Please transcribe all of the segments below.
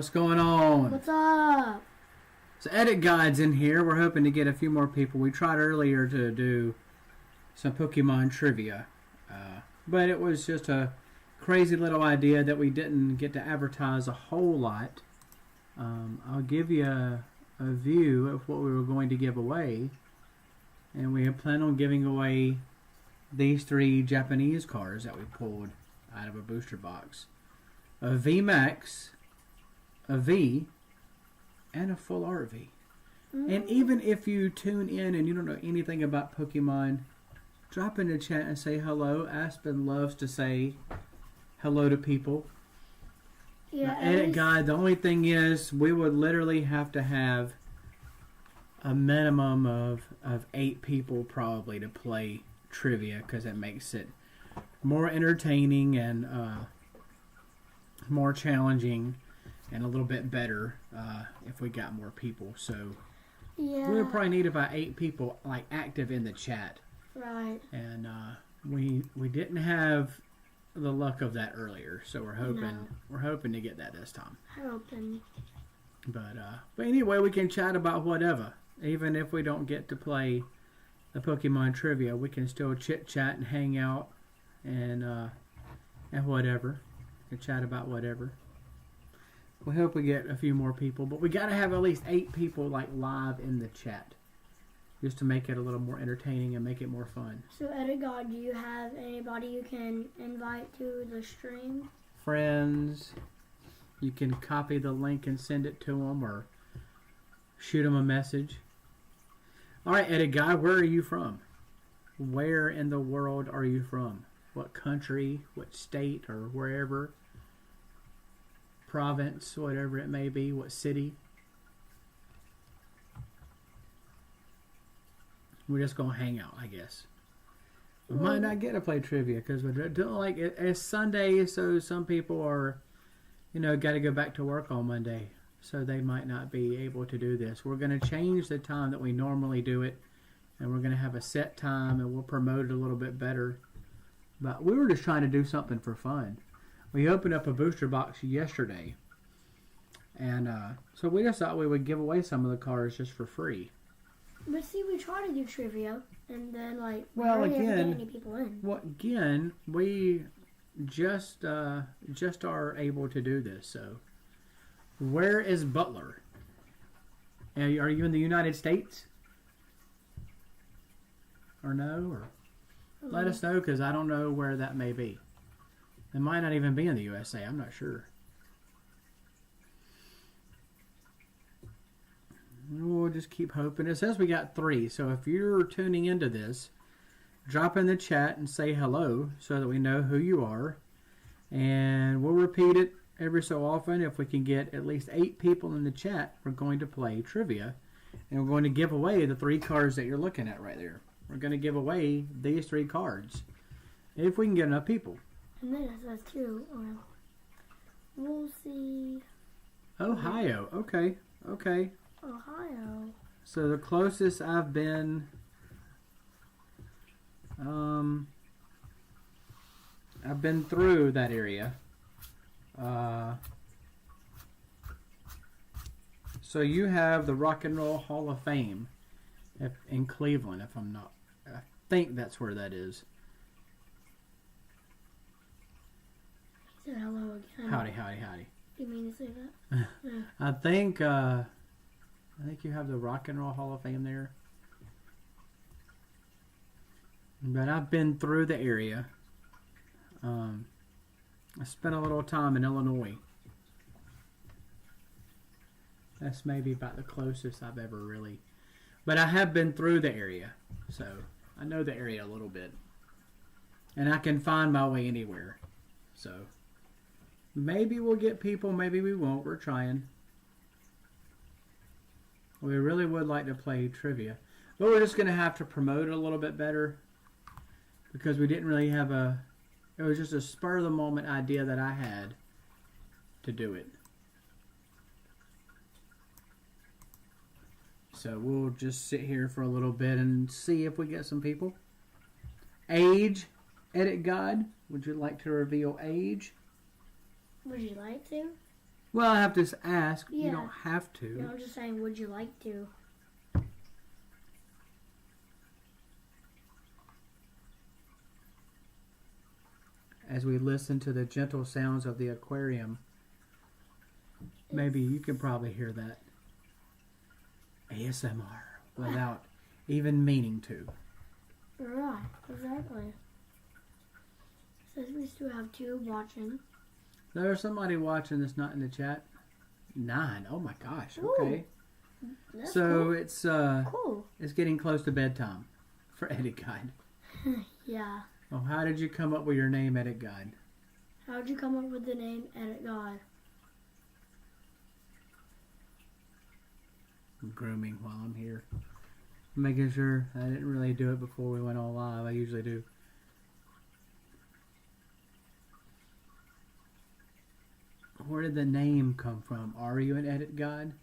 What's going on? What's up? So Edit Guide's in here. We're hoping to get a few more people. We tried earlier to do some Pokemon trivia, but it was just a crazy little idea that we didn't get to advertise a whole lot. I'll give you a view of what we were going to give away, and we had planned on giving away these 3 Japanese cards that we pulled out of a booster box. A VMAX, a V, and a full art V. And even if you tune in and you don't know anything about Pokemon, drop in the chat and say hello. Aspen loves to say hello to people. Yeah, Edit Guide, the only thing is we would literally have to have a minimum of 8 people probably to play trivia, because it makes it more entertaining and more challenging and a little bit better if we got more people. So yeah, we would probably need about 8 people like active in the chat. Right. And we didn't have the luck of that earlier, so we're hoping to get that this time. Hoping. But anyway, we can chat about whatever. Even if we don't get to play the Pokemon trivia, we can still chit chat and hang out and whatever. We can chat about whatever. We hope we get a few more people, but we got to have at least 8 people like live in the chat, just to make it a little more entertaining and make it more fun. So, Edit God, do you have anybody you can invite to the stream? Friends, you can copy the link and send it to them, or shoot them a message. All right, Edit Guy, where are you from? Where in the world are you from? What country, what state, or wherever? Province, whatever it may be, what city? We're just going to hang out, I guess. We might not get to play trivia because we don't like it. It's Sunday, so some people are, got to go back to work on Monday. So they might not be able to do this. We're going to change the time that we normally do it, and we're going to have a set time, and we'll promote it a little bit better. But we were just trying to do something for fun. We opened up a booster box yesterday, and so we just thought we would give away some of the cards just for free. But see, we try to do trivia, and then we again, get any people in. Well, again, we just are able to do this. So, where is Butler? Are you in the United States? Or no? Or let us know, because I don't know where that may be. It might not even be in the USA. I'm not sure. We'll just keep hoping. It says we got 3. So if you're tuning into this, drop in the chat and say hello so that we know who you are. And we'll repeat it every so often. If we can get at least 8 people in the chat, we're going to play trivia. And we're going to give away the 3 cards that you're looking at right there. We're going to give away these 3 cards if we can get enough people. And then it says too, we'll see. Ohio. Okay. Ohio. So the closest I've been, I've been through that area. So you have the Rock and Roll Hall of Fame in Cleveland, if I'm not. I think that's where that is. He said hello again. Howdy. You mean to say that? Yeah. I think you have the Rock and Roll Hall of Fame there. But I've been through the area. I spent a little time in Illinois. That's maybe about the closest I've ever really. But I have been through the area, so I know the area a little bit. And I can find my way anywhere. So maybe we'll get people, maybe we won't. We're trying. We really would like to play trivia. But we're just going to have to promote it a little bit better, because we didn't really have it was just a spur of the moment idea that I had to do it. So we'll just sit here for a little bit and see if we get some people. Age, Edit Guide. Would you like to reveal age? Would you like to? Well, I have to ask. Yeah. You don't have to. No, I'm just saying, would you like to? As we listen to the gentle sounds of the aquarium, maybe you can probably hear that. ASMR without even meaning to. Right, exactly. Says we still have 2 watching. There's somebody watching that's not in the chat. 9. Oh my gosh. Okay. That's So cool. it's Cool. it's getting close to bedtime for Edit Guide. Yeah. Well, how did you come up with your name, Edit Guide? How'd you come up with the name Edit God? I'm grooming while I'm here. Making sure I didn't really do it before we went all live. I usually do. Where did the name come from? Are you an edit guide?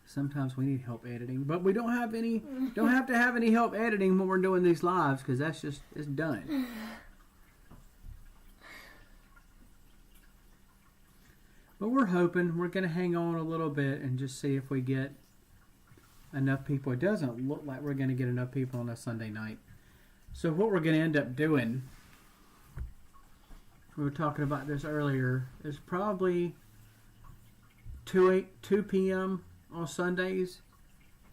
Sometimes we need help editing, but we don't have any. Don't have to have any help editing when we're doing these lives because that's just it's done. But we're hoping we're going to hang on a little bit and just see if we get enough people. It doesn't look like we're going to get enough people on a Sunday night. So what we're going to end up doing, we were talking about this earlier, is probably 2 p.m. on Sundays,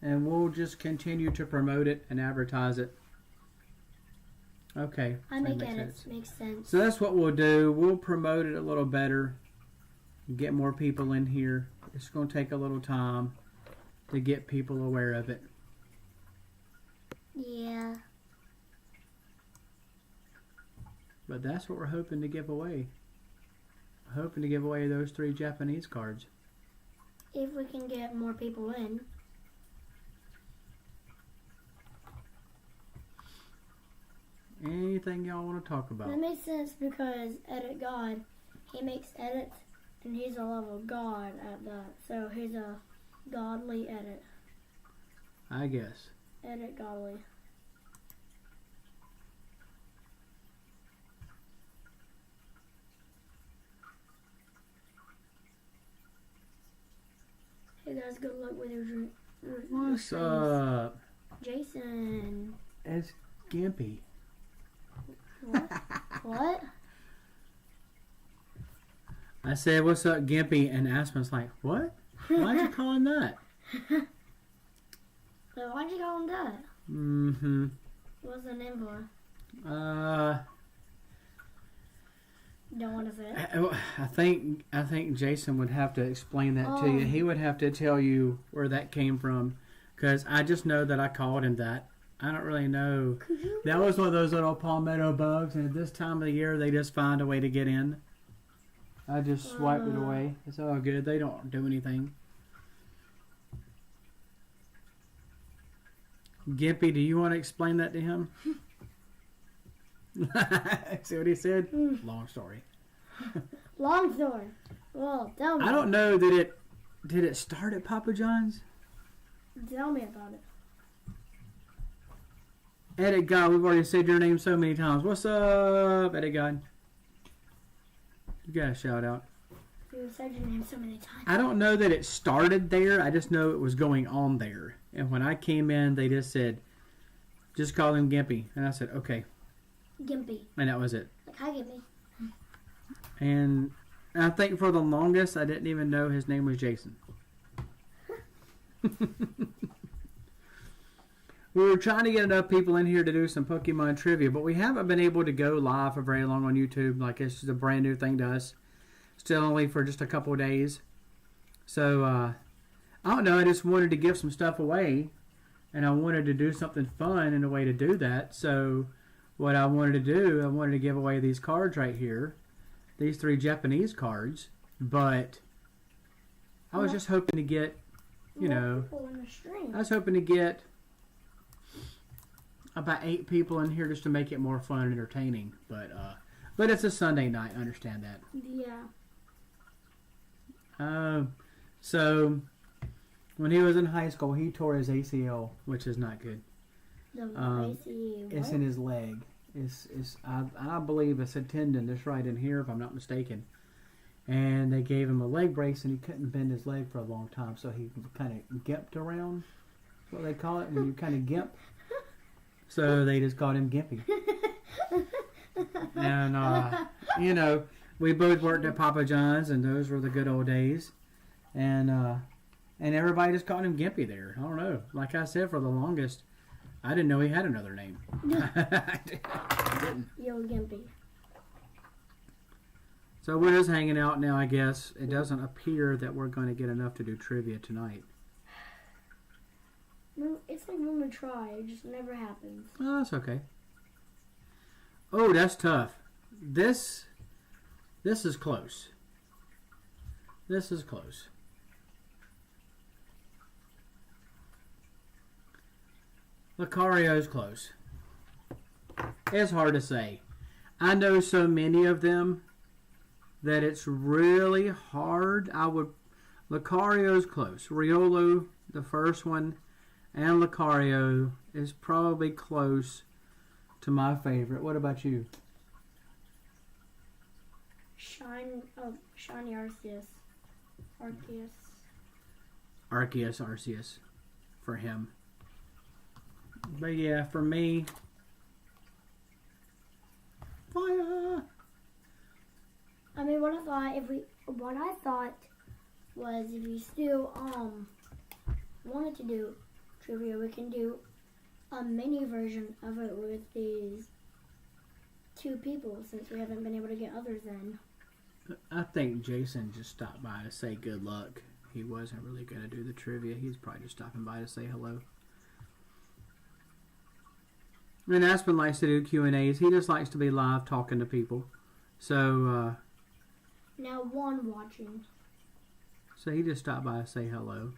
and we'll just continue to promote it and advertise it. Okay. I make edits. Makes sense. So that's what we'll do. We'll promote it a little better, get more people in here. It's going to take a little time to get people aware of it. Yeah. But that's what we're hoping to give away. We're hoping to give away those 3 Japanese cards. If we can get more people in. Anything y'all want to talk about? That makes sense because Edit God, he makes edits and he's a level god at that. So he's a godly edit. I guess. Edit godly. Hey guys, good luck with your drink. What's up? Jason. It's Gimpy. What? What? I said, what's up, Gimpy? And Aspen's like, what? Why'd you call him that? So why'd you call him that? Mm-hmm. What's the name for? Don't want to say it. I think Jason would have to explain that to you. He would have to tell you where that came from, because I just know that I called him that. I don't really know. That was one of those little palmetto bugs, and at this time of the year, they just find a way to get in. I just swiped it away. It's all good. They don't do anything. Gimpy, do you want to explain that to him? See what he said? Long story. Long story. Well, tell me. I don't know that did it start at Papa John's? Tell me about it. Edit God, we've already said your name so many times. What's up, Edit God? You got a shout out. You said your name so many times. I don't know that it started there. I just know it was going on there. And when I came in, they just said, just call him Gimpy. And I said, okay. Gimpy. And that was it. Like, hi, Gimpy. And I think for the longest, I didn't even know his name was Jason. We were trying to get enough people in here to do some Pokemon trivia, but we haven't been able to go live for very long on YouTube. Like, it's just a brand new thing to us. Still only for just a couple of days. So, I don't know. I just wanted to give some stuff away, and I wanted to do something fun in a way to do that. So, what I wanted to do, I wanted to give away these cards right here. These 3 Japanese cards. But I was just hoping to get, you know, I was hoping to get about 8 people in here just to make it more fun and entertaining. But it's a Sunday night. I understand that. Yeah. So when he was in high school, he tore his ACL, which is not good. It's in his leg. I believe it's a tendon that's right in here, if I'm not mistaken. and they gave him a leg brace, and he couldn't bend his leg for a long time, so he kind of gimped around. That's what they call it when you kind of gimp. So they just called him Gimpy. And you know, we both worked at Papa John's, and those were the good old days. And everybody just called him Gimpy there. I don't know. Like I said, for the longest, I didn't know he had another name. I didn't. Yo, Gimpy. So we're just hanging out now, I guess. It doesn't appear that we're going to get enough to do trivia tonight. No, it's like when we try, it just never happens. Oh, that's okay. Oh, that's tough. This is close. This is close. Lucario's close. It's hard to say. I know so many of them that it's really hard. Lucario's close. Riolo, the first one, and Lucario is probably close to my favorite. What about you? Shiny Arceus. Arceus for him. But yeah, for me, fire. I mean, what I thought was if we still wanted to do trivia, we can do a mini version of it with these two people, since we haven't been able to get others in. I think Jason just stopped by to say good luck. He wasn't really going to do the trivia. He's probably just stopping by to say hello. And Aspen likes to do Q&As. He just likes to be live talking to people. So, now one watching. So he just stopped by to say hello.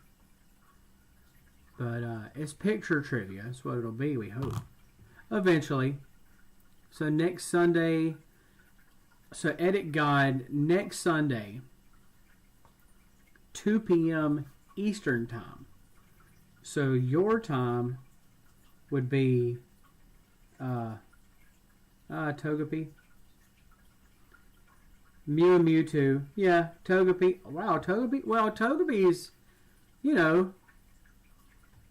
But it's picture trivia. That's what it'll be, we hope. Eventually. So next Sunday... So Edit Guide next Sunday, 2 p.m. Eastern Time. So your time would be Togepi. Mew and Mewtwo. Yeah, Togepi. Wow, Togepi. Well, Togepi is, you know,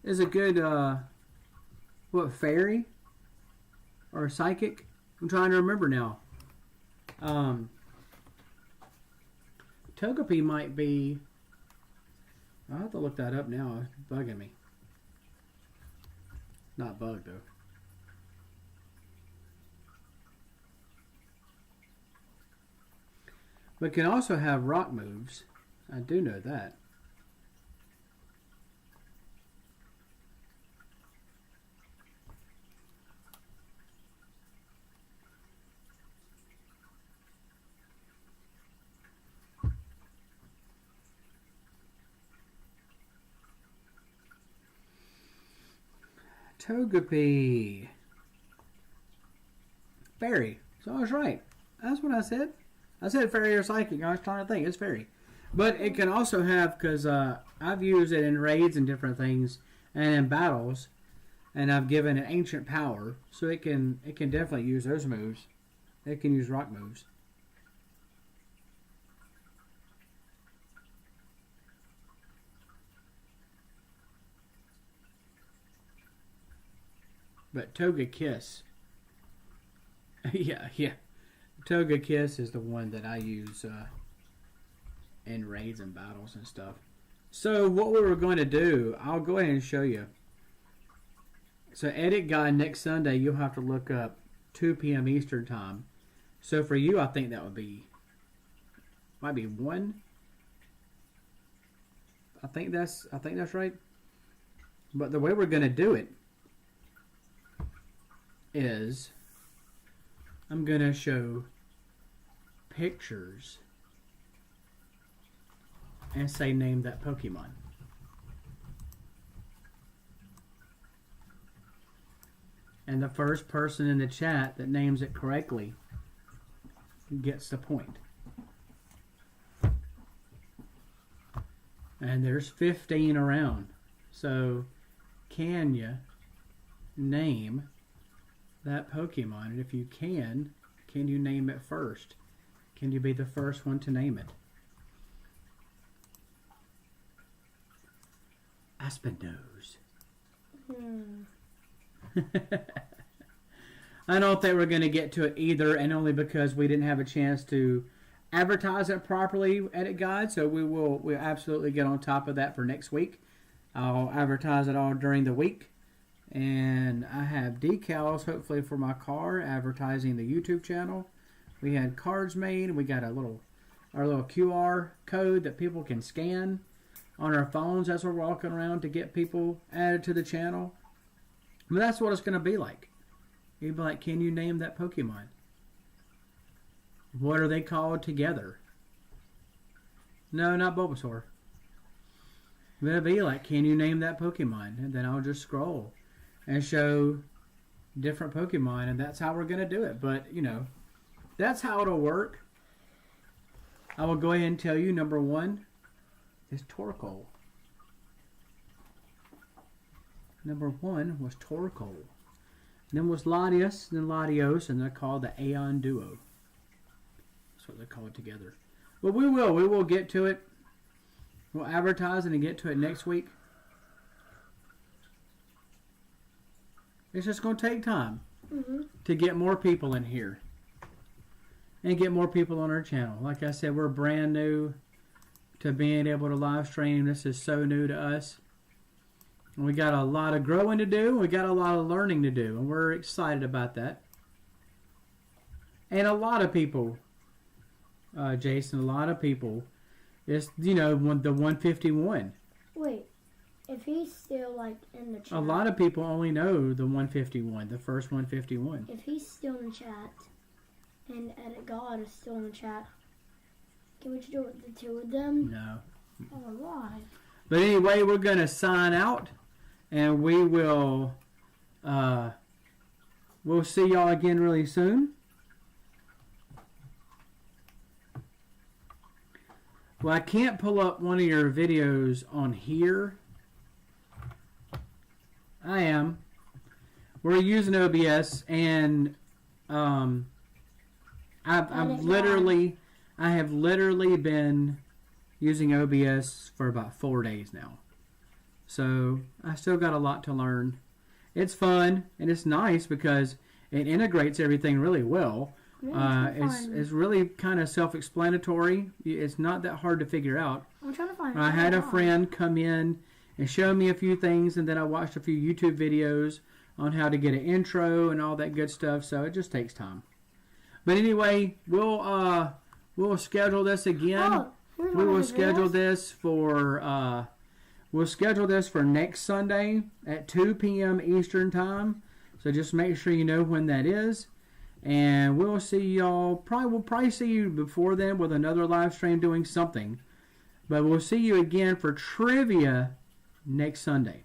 is a good, fairy? Or psychic? I'm trying to remember now. Togepi might be... I'll have to look that up now. It's bugging me. Not bug, though. But can also have rock moves. I do know that. Togepi. Fairy. So I was right. That's what I said. I said fairy or psychic. I was trying to think. It's fairy. But it can also have, because I've used it in raids and different things, and in battles, and I've given it ancient power, so it can definitely use those moves. It can use rock moves. But Togekiss. yeah. Togekiss is the one that I use in raids and battles and stuff. So what we were going to do, I'll go ahead and show you. So Edit Guide next Sunday, you'll have to look up 2 p.m. Eastern Time. So for you, I think that might be 1. I think that's right. But the way we're going to do it is I'm going to show pictures and say name that Pokemon. And the first person in the chat that names it correctly gets the point. And there's 15 around. So can you name that Pokemon? And if you can you name it first? Can you be the first one to name it? Aspen knows. Hmm. I don't think we're going to get to it either, and only because we didn't have a chance to advertise it properly at It Guide, so we'll absolutely get on top of that for next week. I'll advertise it all during the week, and I have decals hopefully for my car advertising the YouTube channel. We had cards made, and we got our little QR code that people can scan on our phones as we're walking around to get people added to the channel. But that's what it's going to be like. You'd be like, can you name that Pokemon? What are they called together? No, not Bulbasaur. But it'll be like, can you name that Pokemon? And then I'll just scroll and show different Pokemon, and that's how we're going to do it. But, you know, that's how it'll work. I will go ahead and tell you, number one is Torkoal. Number one was Torkoal. Then was Latios, then Latios, and they're called the Aeon Duo. That's what they're called together. But we will get to it. We'll advertise it and get to it next week. It's just going to take time to get more people in here and get more people on our channel. Like I said, we're brand new to being able to live stream. This is so new to us. We got a lot of growing to do. We got a lot of learning to do, and we're excited about that. And a lot of people, Jason, a lot of people, it's, you know, the 151. Wait, if he's still like in the chat. A lot of people only know the 151, the first 151. If he's still in the chat, and Edit God is still in the chat, can we do it with the two of them? No. Oh, why? But anyway, we're going to sign out. And we will, we'll see y'all again really soon. Well, I can't pull up one of your videos on here. I am. We're using OBS, and I have literally been using OBS for about 4 days now. So I still got a lot to learn. It's fun and it's nice because it integrates everything really well. It's really kind of self-explanatory. It's not that hard to figure out. I'm trying to find it. I had a friend come in and show me a few things, and then I watched a few YouTube videos on how to get an intro and all that good stuff. So it just takes time. But anyway, we'll schedule this again. We will schedule this for. We'll schedule this for next Sunday at 2 p.m. Eastern Time. So just make sure you know when that is. And we'll see y'all. We'll probably see you before then with another live stream doing something. But we'll see you again for trivia next Sunday.